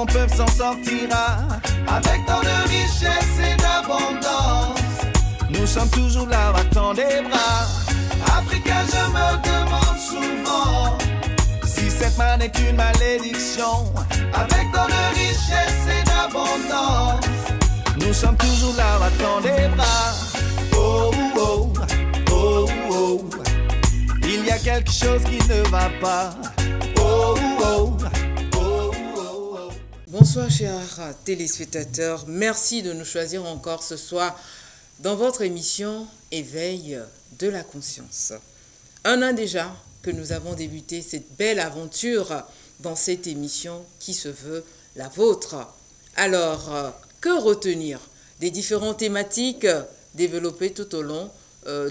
mon peuple s'en sortira avec tant de richesse et d'abondance. Nous sommes toujours là, battant des bras. Africa, je me demande souvent si cette manne est une malédiction. Avec tant de richesse et d'abondance, nous sommes toujours là, battant des bras. Oh, oh, oh, oh. Il y a quelque chose qui ne va pas. Oh, oh, oh, oh, oh. Bonsoir chers téléspectateurs, merci de nous choisir encore ce soir dans votre émission Éveil de la conscience. Un an déjà que nous avons débuté cette belle aventure dans cette émission qui se veut la vôtre. Alors, que retenir des différentes thématiques développées tout au long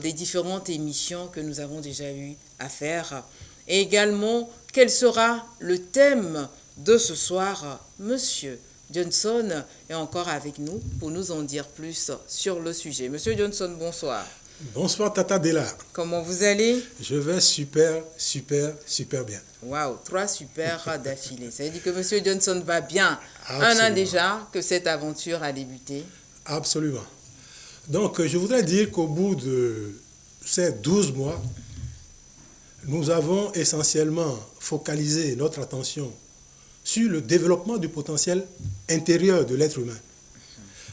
des différentes émissions que nous avons déjà eu à faire? Et également, quel sera le thème de ce soir? Monsieur Johnson est encore avec nous pour nous en dire plus sur le sujet. Monsieur Johnson, bonsoir. Bonsoir Tata Della. Comment vous allez? Je vais super bien. Waouh, 3 super d'affilée. Ça veut dire que Monsieur Johnson va bien. Absolument. Un an déjà que cette aventure a débuté. Absolument. Donc, je voudrais dire qu'au bout de ces 12 mois, nous avons essentiellement focalisé notre attention sur le développement du potentiel intérieur de l'être humain.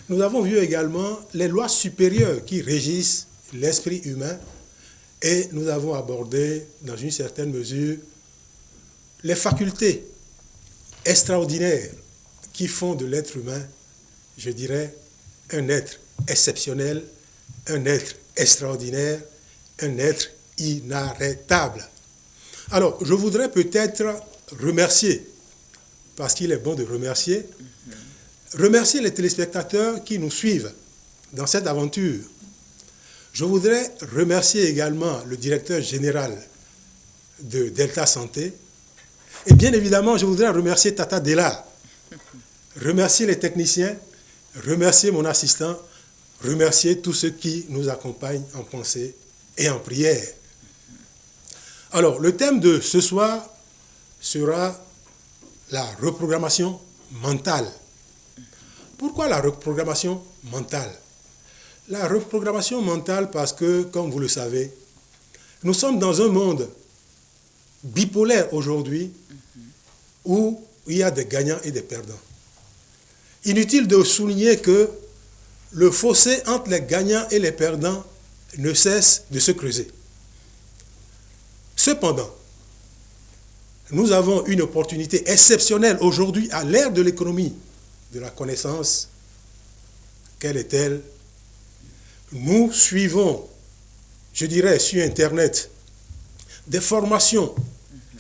Nous avons vu également les lois supérieures qui régissent l'esprit humain et nous avons abordé, dans une certaine mesure, les facultés extraordinaires qui font de l'être humain, je dirais, un être exceptionnel, un être extraordinaire, un être inarrêtable. Alors, je voudrais peut-être remercier, parce qu'il est bon de remercier les téléspectateurs qui nous suivent dans cette aventure. Je voudrais remercier également le directeur général de Delta Santé. Et bien évidemment, je voudrais remercier Tata Della, remercier les techniciens, remercier mon assistant, remercier tous ceux qui nous accompagnent en pensée et en prière. Alors, le thème de ce soir sera la reprogrammation mentale. Pourquoi la reprogrammation mentale? La reprogrammation mentale parce que, comme vous le savez, nous sommes dans un monde bipolaire aujourd'hui où il y a des gagnants et des perdants. Inutile de souligner que le fossé entre les gagnants et les perdants ne cesse de se creuser. Cependant, nous avons une opportunité exceptionnelle aujourd'hui à l'ère de l'économie de la connaissance. Quelle est-elle? Nous suivons, je dirais, sur Internet, des formations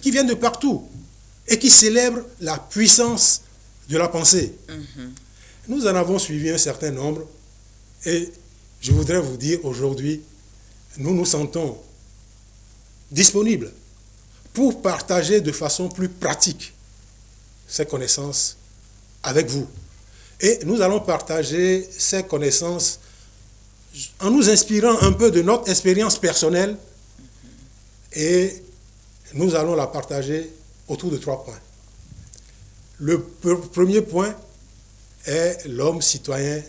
qui viennent de partout et qui célèbrent la puissance de la pensée. Nous en avons suivi un certain nombre et je voudrais vous dire aujourd'hui, nous nous sentons disponibles pour partager de façon plus pratique ces connaissances avec vous. Et nous allons partager ces connaissances en nous inspirant un peu de notre expérience personnelle et nous allons la partager autour de 3 points. Le premier point est l'homme citoyen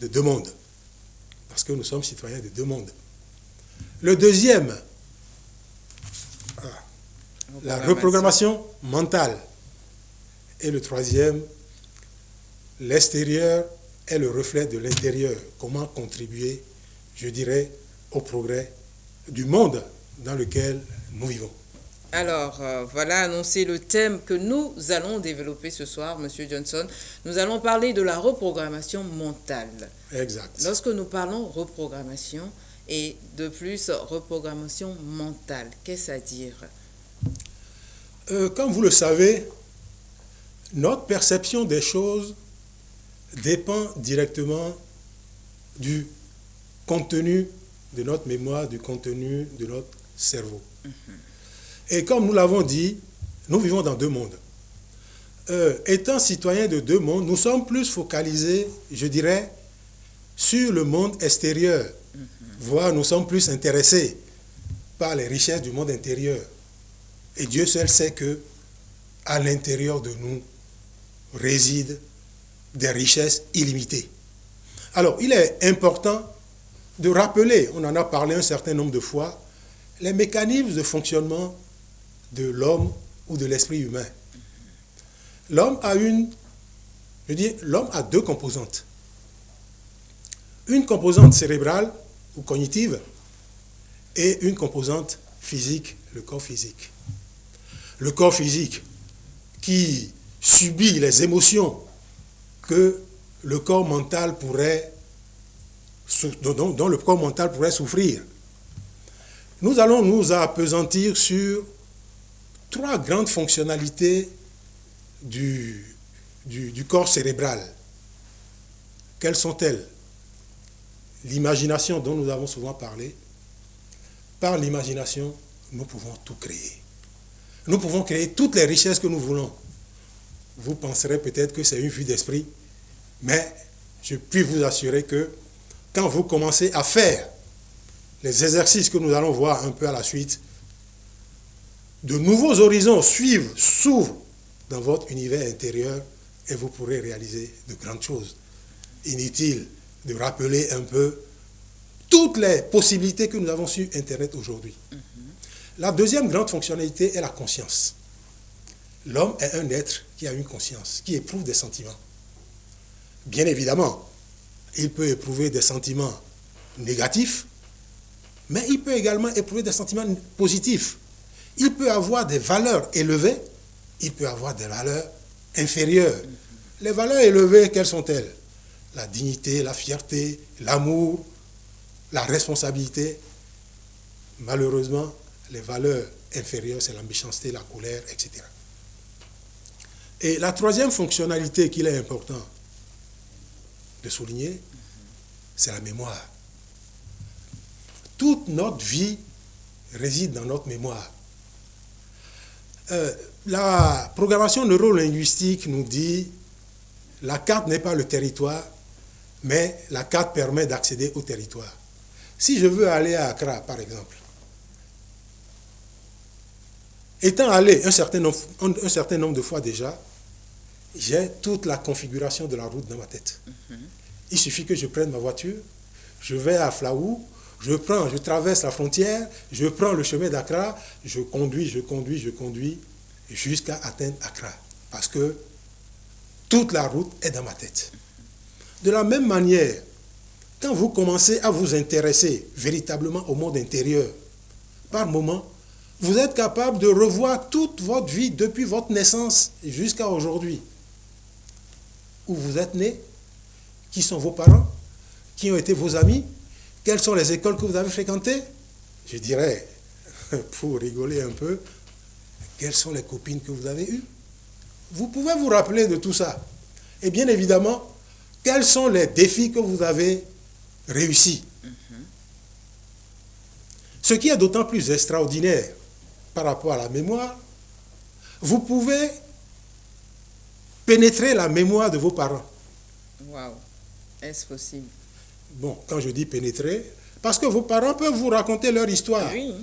de 2 mondes, parce que nous sommes citoyens de 2 mondes. Le deuxième, la reprogrammation mentale. Et le troisième, l'extérieur est le reflet de l'intérieur. Comment contribuer, je dirais, au progrès du monde dans lequel nous vivons. Alors, voilà annoncé le thème que nous allons développer ce soir, Monsieur Johnson. Nous allons parler de la reprogrammation mentale. Exact. Lorsque nous parlons reprogrammation et de plus reprogrammation mentale, qu'est-ce à dire? Comme vous le savez, notre perception des choses dépend directement du contenu de notre mémoire, du contenu de notre cerveau. Et comme nous l'avons dit, nous vivons dans 2 mondes. Étant citoyens de 2 mondes, nous sommes plus focalisés, je dirais, sur le monde extérieur. Voire nous sommes plus intéressés par les richesses du monde intérieur. Et Dieu seul sait que à l'intérieur de nous, résident des richesses illimitées. Alors, il est important de rappeler, on en a parlé un certain nombre de fois, les mécanismes de fonctionnement de l'homme ou de l'esprit humain. L'homme a l'homme a deux composantes. Une composante cérébrale ou cognitive et une composante physique, le corps physique. Le corps physique qui subit les émotions que le corps mental dont le corps mental pourrait souffrir. Nous allons nous appesantir sur trois grandes fonctionnalités du corps cérébral. Quelles sont-elles? L'imagination dont nous avons souvent parlé. Par l'imagination, nous pouvons tout créer. Nous pouvons créer toutes les richesses que nous voulons. Vous penserez peut-être que c'est une vue d'esprit, mais je puis vous assurer que quand vous commencez à faire les exercices que nous allons voir un peu à la suite, de nouveaux horizons s'ouvrent dans votre univers intérieur et vous pourrez réaliser de grandes choses. Inutile de rappeler un peu toutes les possibilités que nous avons sur Internet aujourd'hui. La deuxième grande fonctionnalité est la conscience. L'homme est un être qui a une conscience, qui éprouve des sentiments. Bien évidemment, il peut éprouver des sentiments négatifs, mais il peut également éprouver des sentiments positifs. Il peut avoir des valeurs élevées, il peut avoir des valeurs inférieures. Les valeurs élevées, quelles sont-elles? La dignité, la fierté, l'amour, la responsabilité. Malheureusement, les valeurs inférieures, c'est la méchanceté, la colère, etc. Et la troisième fonctionnalité qu'il est important de souligner, c'est la mémoire. Toute notre vie réside dans notre mémoire. La programmation neurolinguistique nous dit la carte n'est pas le territoire, mais la carte permet d'accéder au territoire. Si je veux aller à Accra, par exemple, étant allé un certain nombre de fois déjà, j'ai toute la configuration de la route dans ma tête. Il suffit que je prenne ma voiture, je vais à Flaou, je traverse la frontière, je prends le chemin d'Accra, je conduis jusqu'à atteindre Accra. Parce que toute la route est dans ma tête. De la même manière, quand vous commencez à vous intéresser véritablement au monde intérieur, par moment, vous êtes capable de revoir toute votre vie depuis votre naissance jusqu'à aujourd'hui. Où vous êtes né, qui sont vos parents, qui ont été vos amis, quelles sont les écoles que vous avez fréquentées. Je dirais, pour rigoler un peu, quelles sont les copines que vous avez eues. Vous pouvez vous rappeler de tout ça. Et bien évidemment, quels sont les défis que vous avez réussis. Ce qui est d'autant plus extraordinaire par rapport à la mémoire, vous pouvez pénétrer la mémoire de vos parents. Waouh, est-ce possible? Bon, quand je dis pénétrer, parce que vos parents peuvent vous raconter leur histoire. Oui.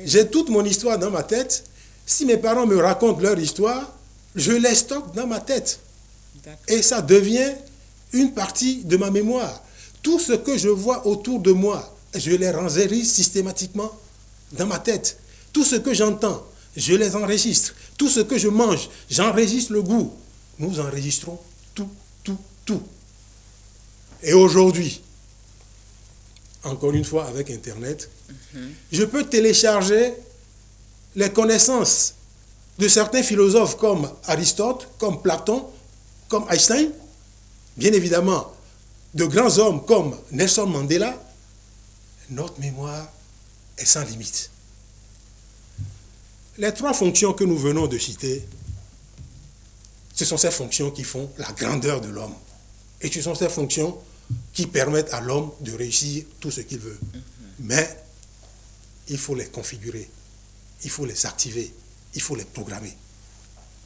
J'ai toute mon histoire dans ma tête. Si mes parents me racontent leur histoire, je les stocke dans ma tête. Et ça devient une partie de ma mémoire. Tout ce que je vois autour de moi, je les enregistre systématiquement dans ma tête. Tout ce que j'entends, je les enregistre. Tout ce que je mange, j'enregistre le goût. Nous enregistrons tout. Et aujourd'hui, encore une fois avec Internet, je peux télécharger les connaissances de certains philosophes comme Aristote, comme Platon, comme Einstein, bien évidemment, de grands hommes comme Nelson Mandela. Notre mémoire est sans limite. Les trois fonctions que nous venons de citer, ce sont ces fonctions qui font la grandeur de l'homme. Et ce sont ces fonctions qui permettent à l'homme de réussir tout ce qu'il veut. Mais il faut les configurer, il faut les activer, il faut les programmer.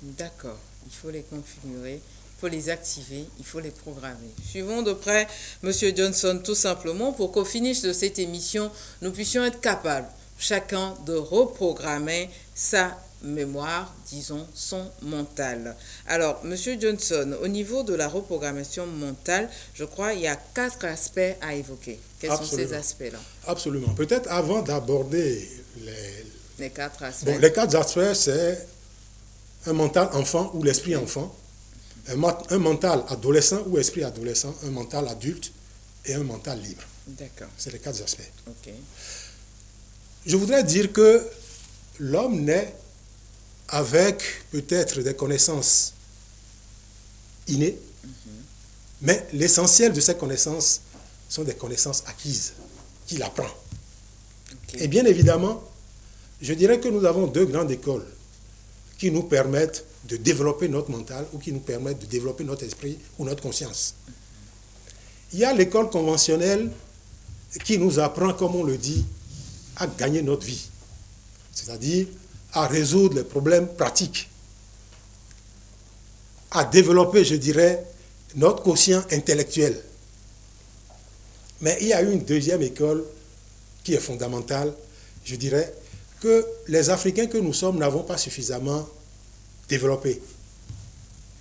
D'accord, il faut les configurer, il faut les activer, il faut les programmer. Suivons de près M. Johnson tout simplement pour qu'au finish de cette émission, nous puissions être capables chacun de reprogrammer sa mémoire, disons, sont mentales. Alors, Monsieur Johnson, au niveau de la reprogrammation mentale, je crois qu'il y a 4 aspects à évoquer. Quels sont ces aspects-là? Absolument. Peut-être avant d'aborder les 4 aspects. Bon, les 4 aspects, c'est un mental enfant ou l'esprit enfant, un mental adolescent ou esprit adolescent, un mental adulte et un mental libre. D'accord. C'est les 4 aspects. Ok. Je voudrais dire que l'homme naît avec peut-être des connaissances innées, mais l'essentiel de ces connaissances sont des connaissances acquises qu'il apprend. Okay. Et bien évidemment, je dirais que nous avons 2 grandes écoles qui nous permettent de développer notre mental ou qui nous permettent de développer notre esprit ou notre conscience. Il y a l'école conventionnelle qui nous apprend, comme on le dit, à gagner notre vie, c'est-à-dire à résoudre les problèmes pratiques, à développer, je dirais, notre quotient intellectuel. Mais il y a une deuxième école qui est fondamentale, je dirais, que les Africains que nous sommes n'avons pas suffisamment développé.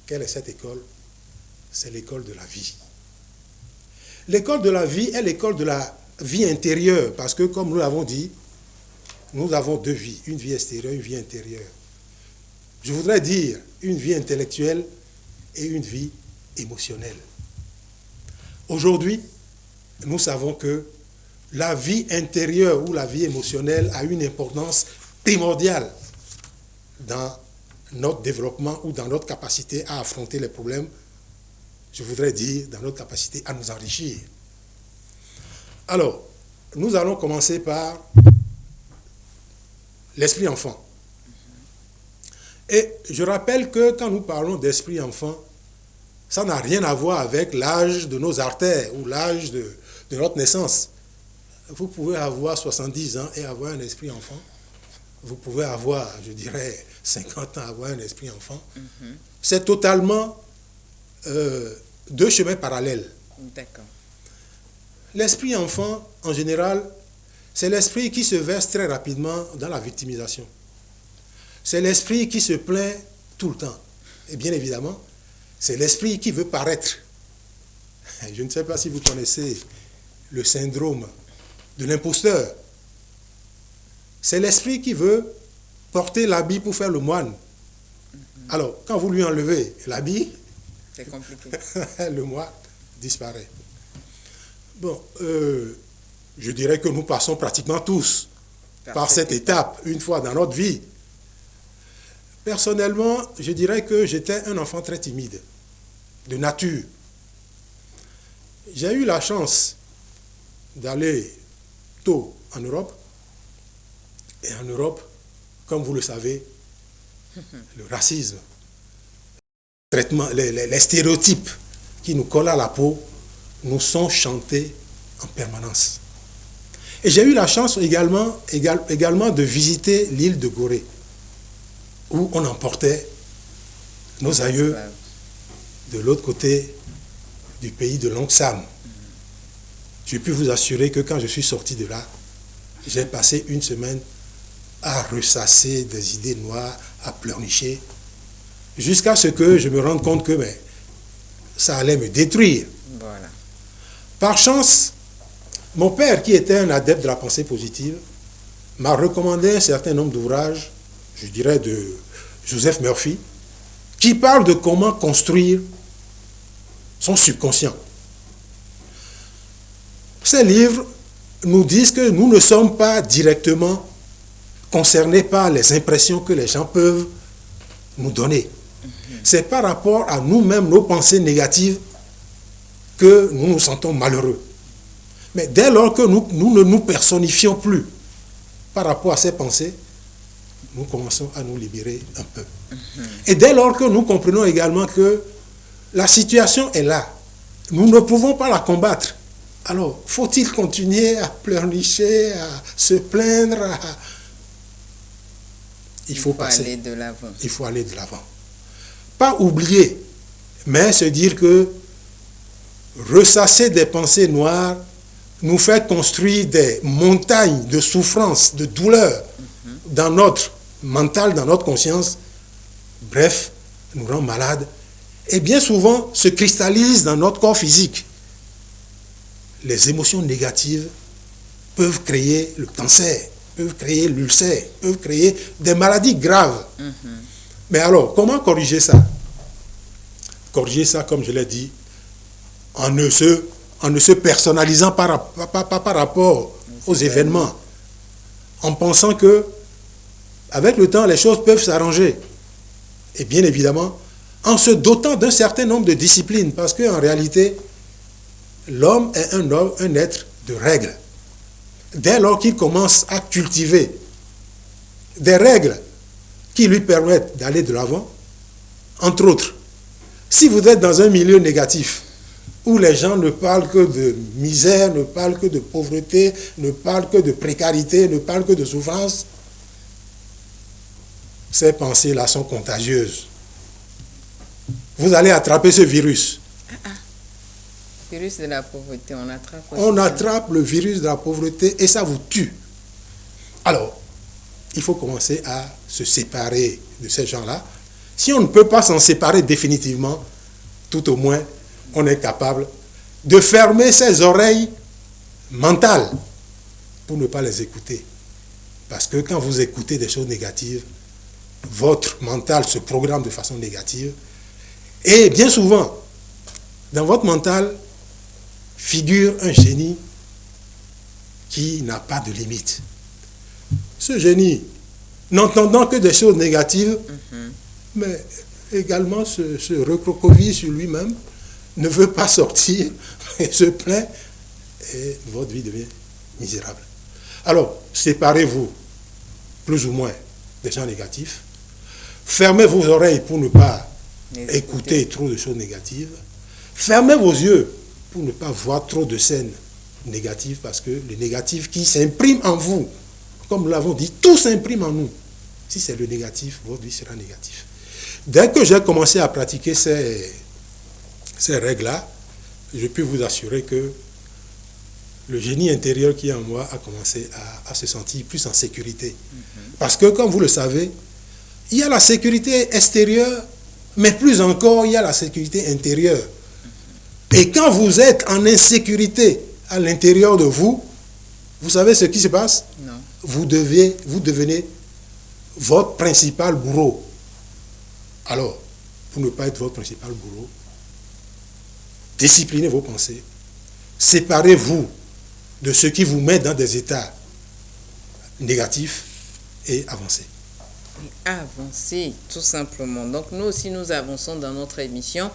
Quelle est cette école? C'est l'école de la vie. L'école de la vie est l'école de la vie intérieure, parce que, comme nous l'avons dit, nous avons 2 vies, une vie extérieure, une vie intérieure. Je voudrais dire une vie intellectuelle et une vie émotionnelle. Aujourd'hui, nous savons que la vie intérieure ou la vie émotionnelle a une importance primordiale dans notre développement ou dans notre capacité à affronter les problèmes, je voudrais dire dans notre capacité à nous enrichir. Alors, nous allons commencer par l'esprit enfant. Et je rappelle que quand nous parlons d'esprit enfant, ça n'a rien à voir avec l'âge de nos artères ou l'âge de notre naissance. Vous pouvez avoir 70 ans et avoir un esprit enfant. Vous pouvez avoir, je dirais, 50 ans et avoir un esprit enfant. C'est totalement 2 chemins parallèles. D'accord. L'esprit enfant, en général, c'est l'esprit qui se verse très rapidement dans la victimisation. C'est l'esprit qui se plaint tout le temps. Et bien évidemment, c'est l'esprit qui veut paraître. Je ne sais pas si vous connaissez le syndrome de l'imposteur. C'est l'esprit qui veut porter l'habit pour faire le moine. Alors, quand vous lui enlevez l'habit, c'est compliqué. Le moine disparaît. Bon, je dirais que nous passons pratiquement tous par cette étape une fois dans notre vie. Personnellement, je dirais que j'étais un enfant très timide, de nature. J'ai eu la chance d'aller tôt en Europe. Et en Europe, comme vous le savez, le racisme, les stéréotypes qui nous collent à la peau nous sont chantés en permanence. Et j'ai eu la chance également de visiter l'île de Gorée, où on emportait nos aïeux de l'autre côté du pays de Longsam. Je puis vous assurer que quand je suis sorti de là, j'ai passé une semaine à ressasser des idées noires, à pleurnicher, jusqu'à ce que je me rende compte que ça allait me détruire. Voilà. Par chance, mon père, qui était un adepte de la pensée positive, m'a recommandé un certain nombre d'ouvrages, je dirais de Joseph Murphy, qui parlent de comment construire son subconscient. Ces livres nous disent que nous ne sommes pas directement concernés par les impressions que les gens peuvent nous donner. C'est par rapport à nous-mêmes, nos pensées négatives, que nous nous sentons malheureux. Mais dès lors que nous ne nous personnifions plus par rapport à ces pensées, nous commençons à nous libérer un peu. Et dès lors que nous comprenons également que la situation est là, nous ne pouvons pas la combattre. Alors, faut-il continuer à pleurnicher, à se plaindre Il faut aller de l'avant. Il faut aller de l'avant. Pas oublier, mais se dire que ressasser des pensées noires nous fait construire des montagnes de souffrance, de douleur dans notre mental dans notre conscience, bref, nous rend malades, et bien souvent se cristallise dans notre corps physique. Les émotions négatives peuvent créer le cancer, peuvent créer l'ulcère, peuvent créer des maladies graves. Mais alors, comment corriger ça? Corriger ça, comme je l'ai dit, en ne se personnalisant par rapport aux événements, en pensant que avec le temps, les choses peuvent s'arranger. Et bien évidemment, en se dotant d'un certain nombre de disciplines, parce qu'en réalité, l'homme est un être de règles. Dès lors qu'il commence à cultiver des règles qui lui permettent d'aller de l'avant, entre autres, si vous êtes dans un milieu négatif, où les gens ne parlent que de misère, ne parlent que de pauvreté, ne parlent que de précarité, ne parlent que de souffrance, ces pensées-là sont contagieuses. Vous allez attraper ce virus. Virus de la pauvreté, on attrape aussi. On attrape le virus de la pauvreté et ça vous tue. Alors, il faut commencer à se séparer de ces gens-là. Si on ne peut pas s'en séparer définitivement, tout au moins, on est capable de fermer ses oreilles mentales pour ne pas les écouter. Parce que quand vous écoutez des choses négatives, votre mental se programme de façon négative. Et bien souvent, dans votre mental, figure un génie qui n'a pas de limite. Ce génie, n'entendant que des choses négatives, mais également se recroqueville sur lui-même, ne veut pas sortir et se plaint, et votre vie devient misérable. Alors, séparez-vous plus ou moins des gens négatifs, fermez vos oreilles pour ne pas écouter trop de choses négatives, fermez vos yeux pour ne pas voir trop de scènes négatives, parce que les négatifs qui s'impriment en vous, comme nous l'avons dit, tout s'imprime en nous. Si c'est le négatif, votre vie sera négative. Dès que j'ai commencé à pratiquer ces règles-là, je peux vous assurer que le génie intérieur qui est en moi a commencé à se sentir plus en sécurité. Parce que, comme vous le savez, il y a la sécurité extérieure, mais plus encore, il y a la sécurité intérieure. Et quand vous êtes en insécurité à l'intérieur de vous, vous savez ce qui se passe? Non. Vous devenez votre principal bourreau. Alors, pour ne pas être votre principal bourreau, disciplinez vos pensées, séparez-vous de ce qui vous met dans des états négatifs et avancez. Et avancer, tout simplement. Donc, nous aussi, nous avançons dans notre émission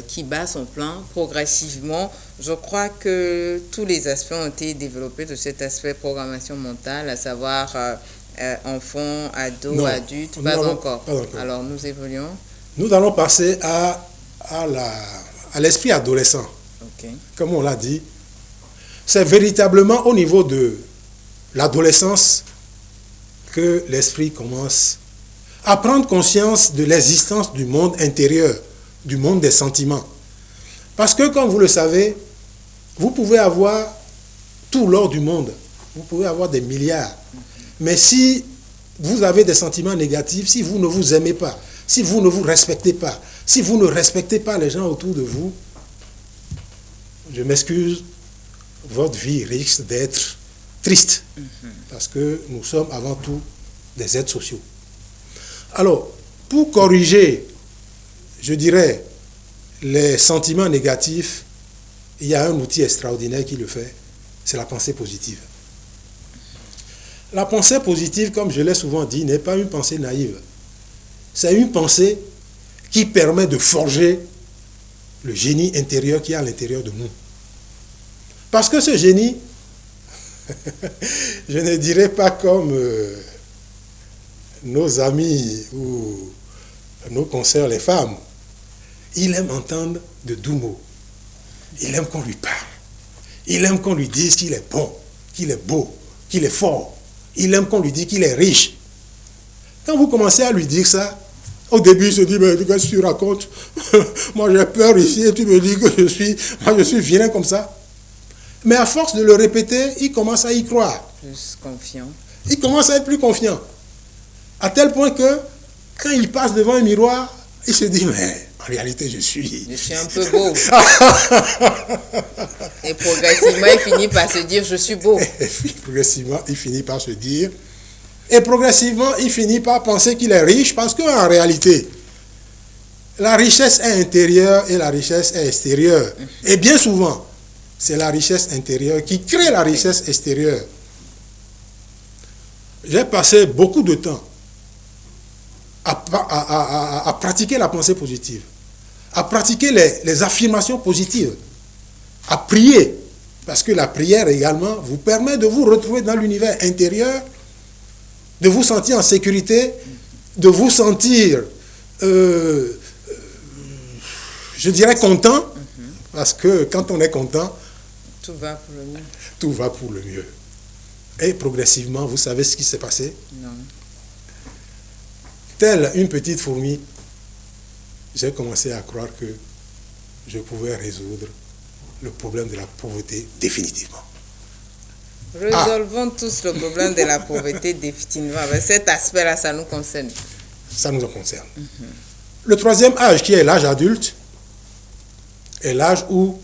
qui bat son plein progressivement. Je crois que tous les aspects ont été développés de cet aspect programmation mentale, à savoir enfants, ados, adultes, pas encore. Alors, nous évoluons. Nous allons passer à l'esprit adolescent. Okay. Comme on l'a dit, c'est véritablement au niveau de l'adolescence que l'esprit commence à prendre conscience de l'existence du monde intérieur, du monde des sentiments. Parce que, comme vous le savez, vous pouvez avoir tout l'or du monde, vous pouvez avoir des milliards, mais si vous avez des sentiments négatifs, si vous ne vous aimez pas, si vous ne vous respectez pas, si vous ne respectez pas les gens autour de vous, je m'excuse, votre vie risque d'être triste, parce que nous sommes avant tout des êtres sociaux. Alors, pour corriger, je dirais, les sentiments négatifs, il y a un outil extraordinaire qui le fait, c'est la pensée positive. La pensée positive, comme je l'ai souvent dit, n'est pas une pensée naïve. C'est une pensée qui permet de forger le génie intérieur qui est à l'intérieur de nous. Parce que ce génie, je ne dirais pas comme nos amis ou nos consoeurs les femmes, il aime entendre de doux mots. Il aime qu'on lui parle. Il aime qu'on lui dise qu'il est bon, qu'il est beau, qu'il est fort. Il aime qu'on lui dise qu'il est riche. Quand vous commencez à lui dire ça, au début, il se dit, mais qu'est-ce que tu racontes? Moi, j'ai peur ici et tu me dis que je suis vilain comme ça. Mais à force de le répéter, il commence à y croire. Plus confiant. Il commence à être plus confiant. À tel point que, quand il passe devant un miroir, il se dit, mais en réalité, je suis un peu beau. Et progressivement, il finit par se dire, je suis beau. Et progressivement, il finit par se dire, et progressivement, il finit par penser qu'il est riche, parce qu'en réalité, la richesse est intérieure et la richesse est extérieure. Et bien souvent, c'est la richesse intérieure qui crée la richesse extérieure. J'ai passé beaucoup de temps à pratiquer la pensée positive, à pratiquer les affirmations positives, à prier, parce que la prière également vous permet de vous retrouver dans l'univers intérieur, de vous sentir en sécurité, de vous sentir, je dirais, content, parce que quand on est content, tout va pour le mieux. Tout va pour le mieux. Et progressivement, vous savez ce qui s'est passé? Non. Telle une petite fourmi, j'ai commencé à croire que je pouvais résoudre le problème de la pauvreté définitivement. Résolvons tous le problème de la pauvreté définitivement. Avec cet aspect-là, ça nous concerne. Ça nous concerne. Le troisième âge, qui est l'âge adulte, est l'âge où,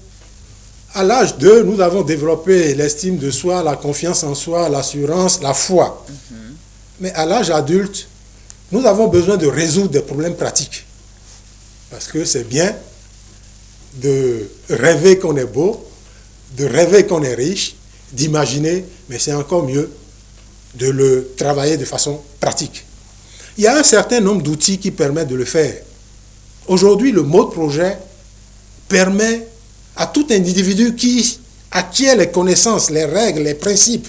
à l'âge 2, nous avons développé l'estime de soi, la confiance en soi, l'assurance, la foi. Mais à l'âge adulte, nous avons besoin de résoudre des problèmes pratiques. Parce que c'est bien de rêver qu'on est beau, de rêver qu'on est riche, d'imaginer, mais c'est encore mieux de le travailler de façon pratique. Il y a un certain nombre d'outils qui permettent de le faire. Aujourd'hui, le mode projet permet à tout individu qui acquiert les connaissances, les règles, les principes,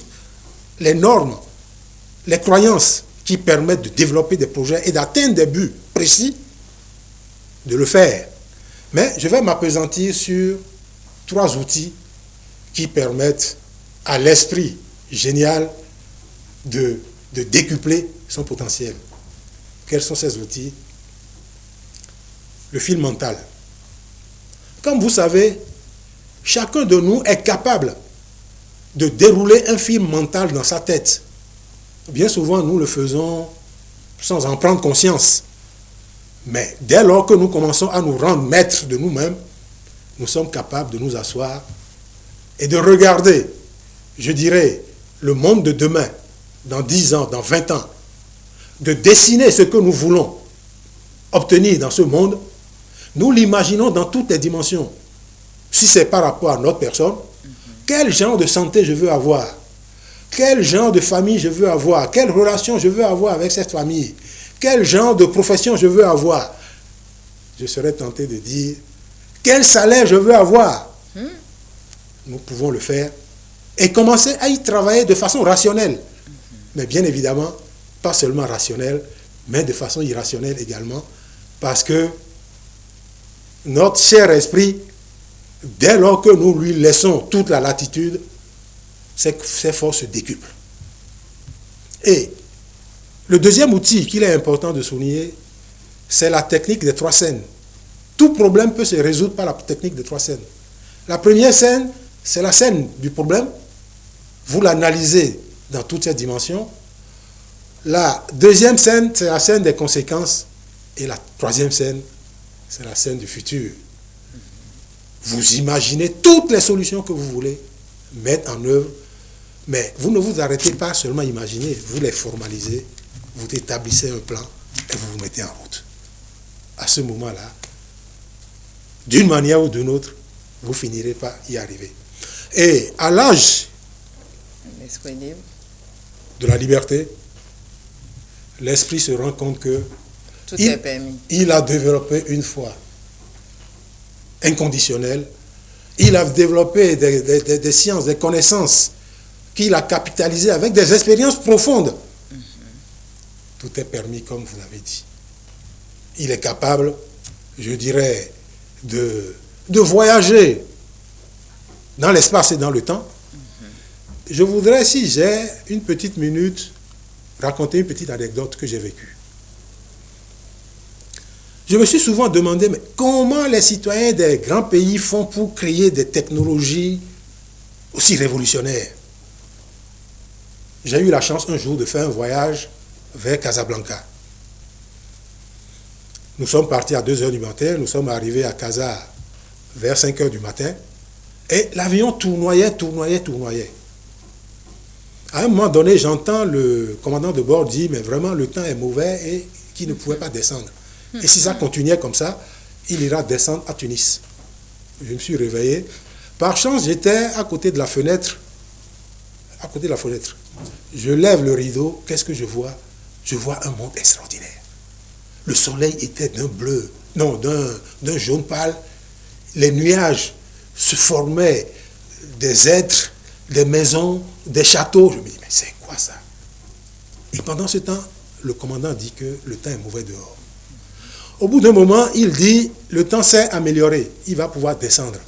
les normes, les croyances qui permettent de développer des projets et d'atteindre des buts précis, de le faire. Mais je vais m'appesantir sur 3 outils qui permettent à l'esprit génial de décupler son potentiel. Quels sont ces outils? Le fil mental. Comme vous savez, chacun de nous est capable de dérouler un film mental dans sa tête. Bien souvent, nous le faisons sans en prendre conscience. Mais dès lors que nous commençons à nous rendre maîtres de nous-mêmes, nous sommes capables de nous asseoir et de regarder, je dirais, le monde de demain, dans 10 ans, dans 20 ans, de dessiner ce que nous voulons obtenir dans ce monde. Nous l'imaginons dans toutes les dimensions. Si c'est par rapport à notre personne, quel genre de santé je veux avoir? Quel genre de famille je veux avoir? Quelle relation je veux avoir avec cette famille? Quel genre de profession je veux avoir? Je serais tenté de dire, quel salaire je veux avoir? Nous pouvons le faire et commencer à y travailler de façon rationnelle. Mais bien évidemment, pas seulement rationnelle, mais de façon irrationnelle également, parce que notre cher esprit, dès lors que nous lui laissons toute la latitude, ses forces se décuplent. Et le deuxième outil qu'il est important de souligner, c'est la technique des 3 scènes. Tout problème peut se résoudre par la technique des 3 scènes. La première scène, c'est la scène du problème. Vous l'analysez dans toutes ses dimensions. La deuxième scène, c'est la scène des conséquences. Et la troisième scène, c'est la scène du futur. Vous imaginez toutes les solutions que vous voulez mettre en œuvre, mais vous ne vous arrêtez pas seulement à imaginer, vous les formalisez, vous établissez un plan et vous vous mettez en route. À ce moment-là, d'une manière ou d'une autre, vous finirez par y arriver. Et à l'âge de la liberté, l'esprit se rend compte que il a développé une foi inconditionnelle, il a développé des sciences, des connaissances qu'il a capitalisées avec des expériences profondes. Tout est permis, comme vous l'avez dit. Il est capable, je dirais, de voyager dans l'espace et dans le temps. Je voudrais, si j'ai une petite minute, raconter une petite anecdote que j'ai vécue. Je me suis souvent demandé, mais comment les citoyens des grands pays font pour créer des technologies aussi révolutionnaires? J'ai eu la chance un jour de faire un voyage vers Casablanca. Nous sommes partis à 2 heures du matin, nous sommes arrivés à Casa vers 5 heures du matin, et l'avion tournoyait. À un moment donné, j'entends le commandant de bord dire, mais vraiment le temps est mauvais et qu'il ne pouvait pas descendre. Et si ça continuait comme ça, il ira descendre à Tunis. Je me suis réveillé. Par chance, j'étais à côté de la fenêtre. Je lève le rideau, qu'est-ce que je vois? Je vois un monde extraordinaire. Le soleil était d'un jaune pâle. Les nuages se formaient des êtres, des maisons, des châteaux. Je me dis, mais c'est quoi ça? Et pendant ce temps, le commandant dit que le temps est mauvais dehors. Au bout d'un moment, il dit, le temps s'est amélioré, il va pouvoir descendre.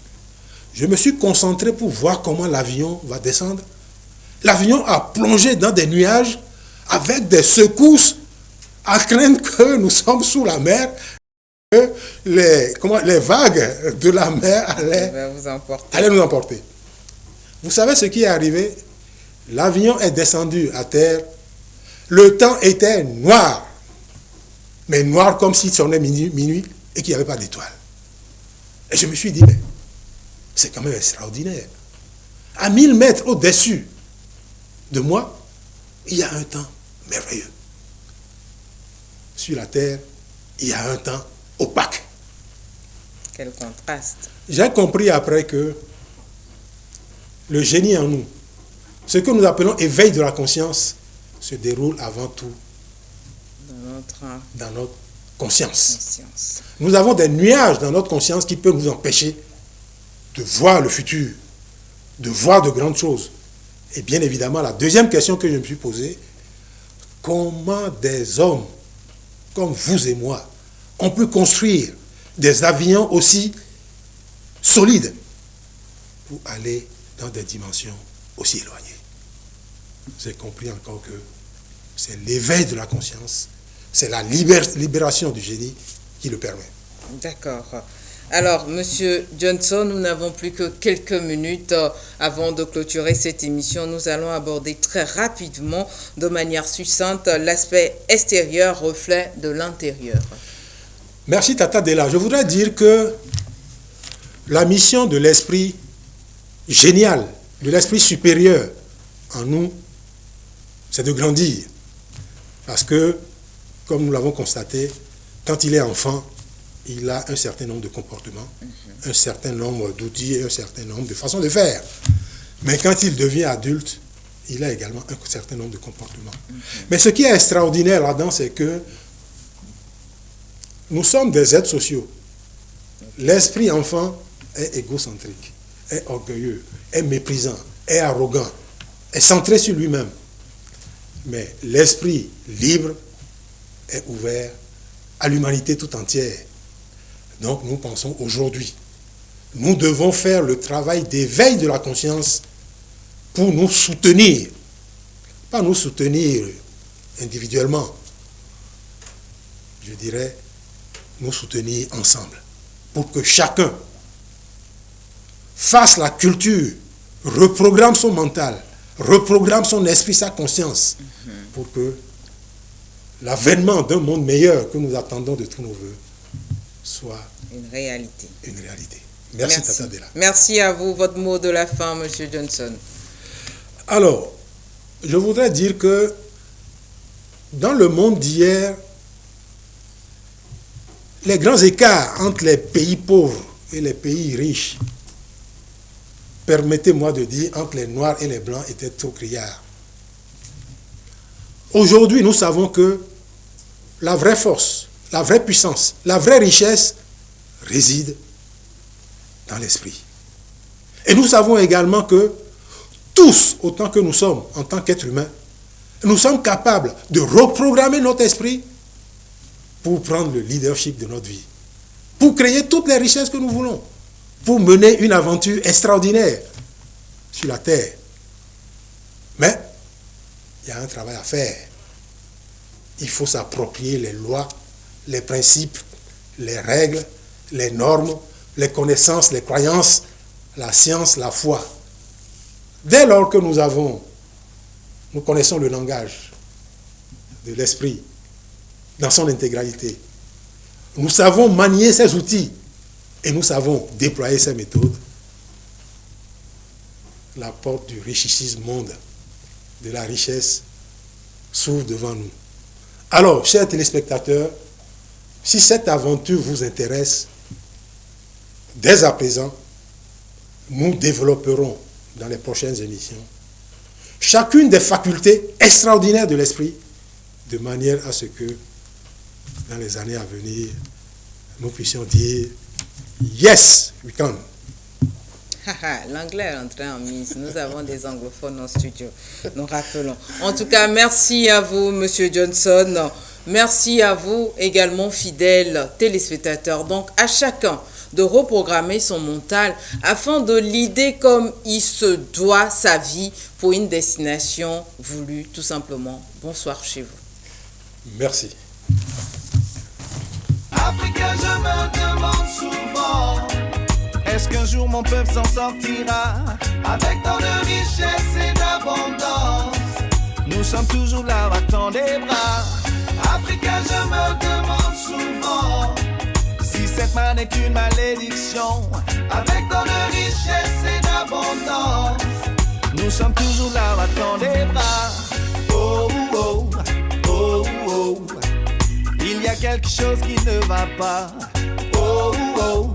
Je me suis concentré pour voir comment l'avion va descendre. L'avion a plongé dans des nuages avec des secousses à craindre que nous sommes sous la mer, que les vagues de la mer allaient nous emporter. Vous savez ce qui est arrivé? L'avion est descendu à terre. Le temps était noir. Mais noir comme s'il sonnait minuit et qu'il n'y avait pas d'étoiles. Et je me suis dit, mais c'est quand même extraordinaire. À 1000 mètres au-dessus de moi, il y a un temps merveilleux. Sur la terre, il y a un temps opaque. Quel contraste. J'ai compris après que le génie en nous, ce que nous appelons éveil de la conscience, se déroule avant tout dans notre conscience. Nous avons des nuages dans notre conscience qui peuvent nous empêcher de voir le futur, de voir de grandes choses. Et bien évidemment, la deuxième question que je me suis posée, comment des hommes comme vous et moi ont pu construire des avions aussi solides pour aller dans des dimensions aussi éloignées? J'ai compris encore que c'est l'éveil de la conscience, c'est la libération du génie qui le permet. D'accord. Alors, Monsieur Johnson, nous n'avons plus que quelques minutes avant de clôturer cette émission. Nous allons aborder très rapidement, de manière succincte, l'aspect extérieur, reflet de l'intérieur. Merci Tata Della. Je voudrais dire que la mission de l'esprit génial, de l'esprit supérieur en nous, c'est de grandir. Parce que, comme nous l'avons constaté, quand il est enfant, il a un certain nombre de comportements, un certain nombre d'outils et un certain nombre de façons de faire. Mais quand il devient adulte, il a également un certain nombre de comportements. Mais ce qui est extraordinaire là-dedans, c'est que nous sommes des êtres sociaux. L'esprit enfant est égocentrique, est orgueilleux, est méprisant, est arrogant, est centré sur lui-même. Mais l'esprit libre est ouvert à l'humanité tout entière. Donc nous pensons aujourd'hui, nous devons faire le travail d'éveil de la conscience pour nous soutenir. Pas nous soutenir individuellement, je dirais nous soutenir ensemble. Pour que chacun fasse la culture, reprogramme son mental, reprogramme son esprit, sa conscience, pour que l'avènement d'un monde meilleur que nous attendons de tous nos voeux soit une réalité. Merci Tata Della. Merci à vous. Votre mot de la fin, Monsieur Johnson. Alors, je voudrais dire que dans le monde d'hier, les grands écarts entre les pays pauvres et les pays riches, permettez-moi de dire, entre les noirs et les blancs, étaient trop criards. Aujourd'hui, nous savons que la vraie force, la vraie puissance, la vraie richesse réside dans l'esprit. Et nous savons également que tous, autant que nous sommes en tant qu'êtres humains, nous sommes capables de reprogrammer notre esprit pour prendre le leadership de notre vie, pour créer toutes les richesses que nous voulons, pour mener une aventure extraordinaire sur la terre. Mais il y a un travail à faire. Il faut s'approprier les lois, les principes, les règles, les normes, les connaissances, les croyances, la science, la foi. Dès lors que nous connaissons le langage de l'esprit dans son intégralité. Nous savons manier ces outils et nous savons déployer ces méthodes. La porte du richissime monde, de la richesse, s'ouvre devant nous. Alors, chers téléspectateurs, si cette aventure vous intéresse, dès à présent, nous développerons dans les prochaines émissions chacune des facultés extraordinaires de l'esprit, de manière à ce que, dans les années à venir, nous puissions dire « Yes, we can ». L'anglais est entré en mise. Nous avons des anglophones en studio. Nous rappelons. En tout cas, merci à vous, Monsieur Johnson. Merci à vous également, fidèles téléspectateurs. Donc, à chacun de reprogrammer son mental afin de l'idée comme il se doit sa vie pour une destination voulue, tout simplement. Bonsoir chez vous. Merci. Africa, je me demande souvent, est-ce qu'un jour mon peuple s'en sortira avec tant de richesse et d'abondance? Nous sommes toujours là, battant des bras. Africa, je me demande souvent si cette main n'est qu'une malédiction avec tant de richesse et d'abondance. Nous sommes toujours là, battant des bras. Oh, oh, oh, oh. Il y a quelque chose qui ne va pas. Oh, oh.